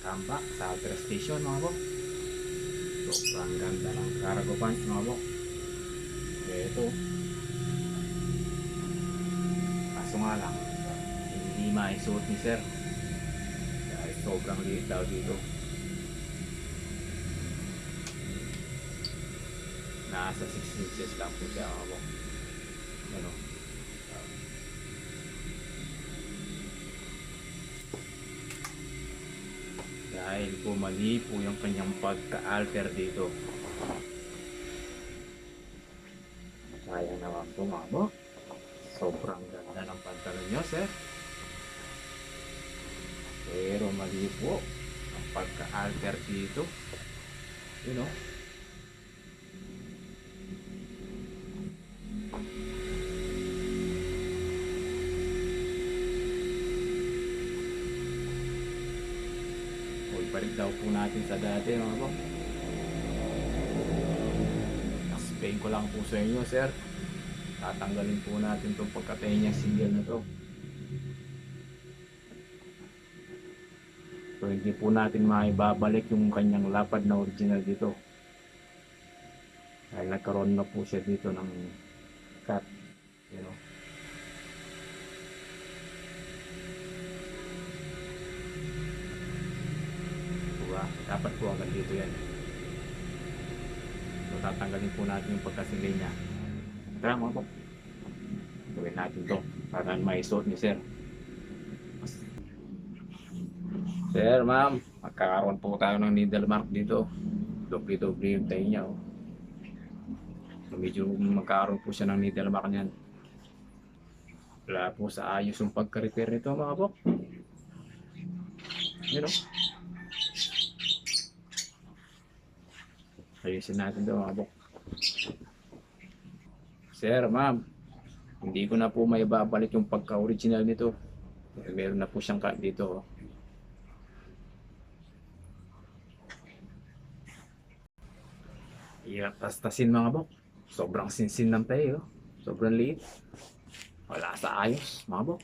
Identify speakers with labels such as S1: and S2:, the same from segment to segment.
S1: Welcome back sa Alter Station mga bok. Sobrang ganda ng cargo pants mga bok. Ito, kaso nga lang, hindi maisuot ni sir. Dahil sobrang liit daw dito. Nasa 6 inches lang po siya mga bok. Ano? Dahil po mali po yung kanyang pagka-alter dito. Sayang naman po mga bok. Sobrang ganda ng pantalon nyo sir. Pero mali po ang pagka-alter dito. You know? Balik daw po natin sa dati mga bok. Explain ko lang po sa inyo sir. Tatanggalin po natin itong pagkatay niya single na to. So hindi po natin maibabalik yung kanyang lapad na original dito. Dahil nagkaroon na po siya dito ng cut. You know? Dapat po agad dito yan. So tatanggalin po natin yung pagkasingay niya. Tara mga po, gawin natin to para maisuot ni sir. Sir, ma'am, magkakaroon po tayo ng needle mark dito. Doble-doble yung tayo niya. So medyo magkakaroon po siya ng needle mark niyan. Wala po sa ayos yung pagka-repair nito mga po. You know? Ayusin natin ito mga bok. Sir, ma'am, hindi ko na po may babalik yung pagka-original nito. Meron na po siyang cut dito. Iatastasin mga bok. Sobrang sinsin ng tayo. Sobrang liit. Wala sa ayos mga bok.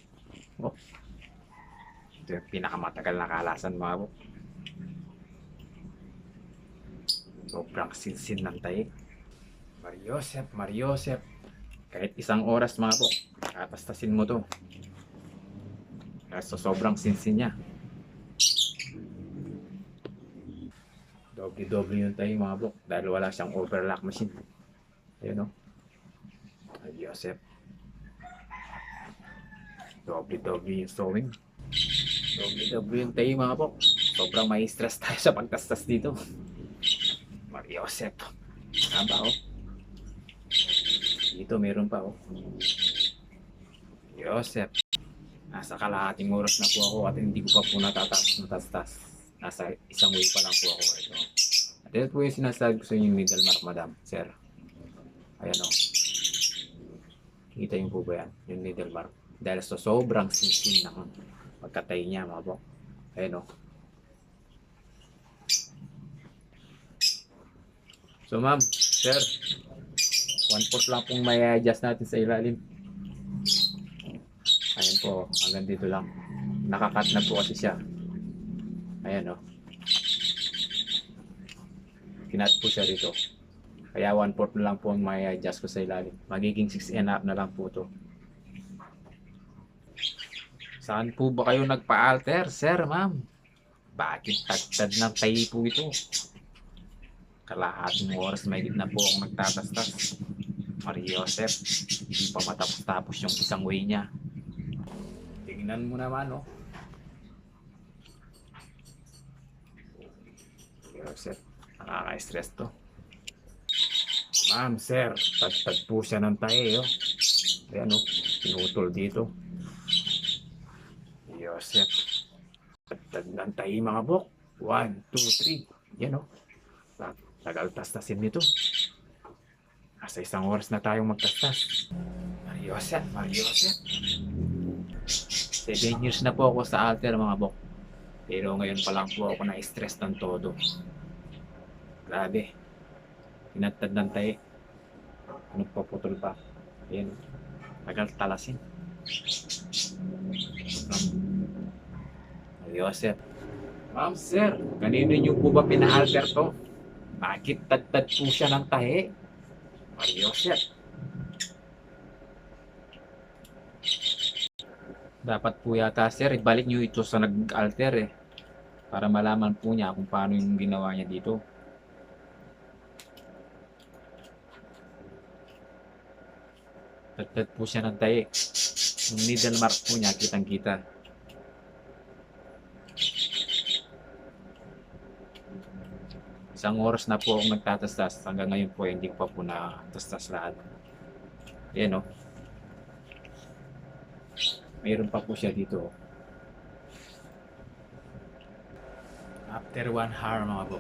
S1: Oh. Ito yung pinakamatagal na kalasan mga bok. Sobrang sinsin ng tayo. Mariosep. Kahit isang oras mga po, katastasin mo to. So sobrang sinsin niya. Doble-doble yung tayo mga bok. Dahil wala siyang overlock machine. Ayun o. Mariosep. Doble-doble yung sewing. Doble-doble yung tayo mga bok. Sobrang may stress tayo sa pagtastas dito. Mariosep. Haba o. Dito meron pa oh. Mariosep. Nasa kalahating oras na po ako at hindi ko pa po natastas. Nasa isang way pa lang po ako. Ito. At ito po yung sinasabi ko sa inyo needle mark madam, sir. Ayan o. Kita yung po ba yan? Yung needle mark. Dahil sa sobrang sinsin ng pagkatay niya mga po. Ayan o. So ma'am, sir, 1/4 lang pong may adjust natin sa ilalim. Ayan po, hanggang dito lang. Nakakat na po kasi siya. Ayan o. Kinat po siya dito. Kaya 1/4 na lang po ang may adjust ko sa ilalim. Magiging 6.5 na lang po to. Saan po ba kayo nagpa-alter, sir, ma'am? Bakit tagtad ng tayo po ito? Kalahating oras may na po akong nagtatastas. Mariosep, hindi pa matapos-tapos yung isang way niya. Tingnan mo naman, oh. Mariosep, nakaka-stress to. Ma'am, sir, tagtad po siya ng tae, oh. Ayan, oh, pinutol dito. Mariosep, tagtad ng tae mga bok. 1, 2, 3. Yan, oh. Tagal tastasin nito. Nasa isang oras na tayong magtastas. Mariosep. 7 years na po ako sa alter mga bok. Pero ngayon pa lang po ako na-stress ng todo. Grabe. Tinatad ng tayo. Nagpaputol pa. Ayan. Tagal talasin. Mariosep. Ma'am, sir, kanino niyo po ba pina-alter to? Bakit tad-tad po siya ng tahi? Mario, sir. Dapat po yata, sir, ibalik niyo ito sa nag-alter eh. Para malaman po niya kung paano yung ginawa niya dito. Tad-tad po siya ng tahi. Yung needle mark po niya, kitang-kita. Isang oras na po akong nagtatastas. Hanggang ngayon po, hindi ko pa po natastas lahat. Ayan o. Mayroon pa po siya dito. After 1 hour mga po,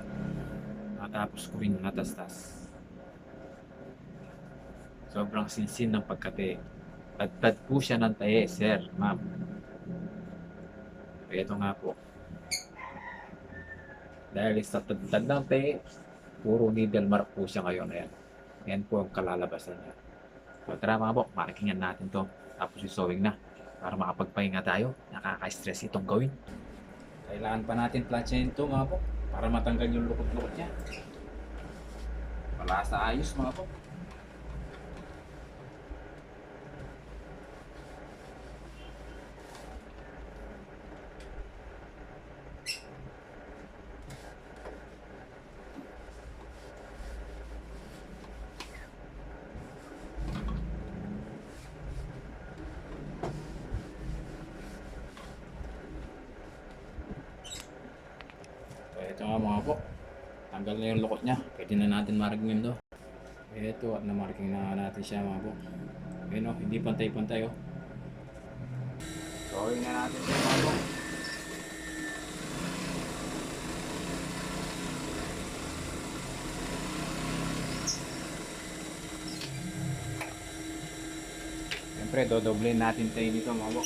S1: natapos ko rin natastas. Sobrang sinsin ng pagkate. Tad-tad po siya ng tae, sir, ma'am. Ito nga po. Dahil sa tad-tad ng tae, puro needle mark po siya ngayon. Ayan. Ayan po ang kalalabasan niya. So tara mga po, markingan natin to. Tapos isowing na. Para makapagpahinga tayo. Nakaka-stress itong gawin. Kailangan pa natin plansyahin ito mga po. Para matanggal yung lukot-lukot niya. Wala sa ayos mga po. Ito nga mga po, tanggal na yung lukot niya. Pwede na natin marking to. Ito at na-marking na natin siya mga po. Ayun o, hindi pantay-pantay o. Sawin na natin siya mga po. Siyempre, dodoblein natin tayo dito mga po.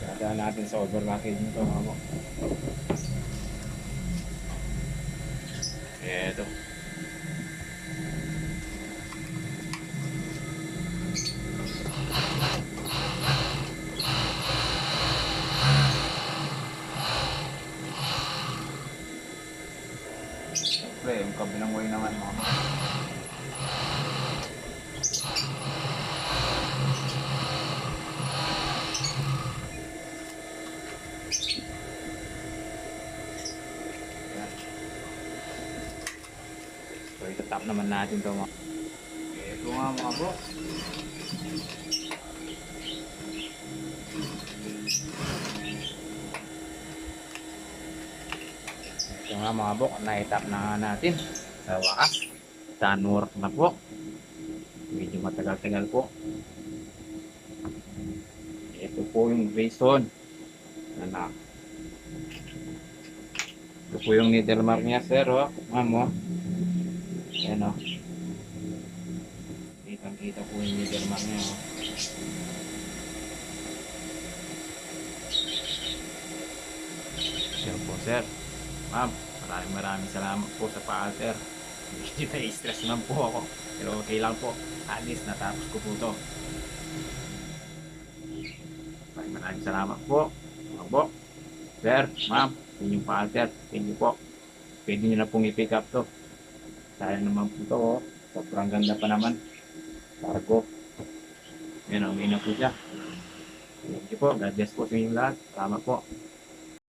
S1: Dadaan natin sa overlockage nito mga po. Eto. Siyempre, yung kabilang way naman mga po. So, itatap naman natin ito mga. Ito nga mga bro. Ito nga mga bro, na-itap na natin. Sa wakas, done work na po. Medyo matagal-tagal po. Ito po yung reason. Anak. Ito po yung needle mark niya, sir. Oh. Ma'am, oh. Ayan, oh. Kitang-kita po yung needle mark niya, oh. Yan po, sir. Ma'am, maraming salamat po sa pa-alter. Hindi na-stress naman po ako. Pero okay lang po. At least natapos ko po to. Maraming salamat po. Mga po. Sir, ma'am, yun yung pa-alter. Thank you po. Pwede nyo na pong i-pick up to. Sayang naman po to, oh. Sobrang ganda pa naman. Cargo. Yan, okay na po siya. Thank you po. God bless po sa inyong lahat. Salamat po.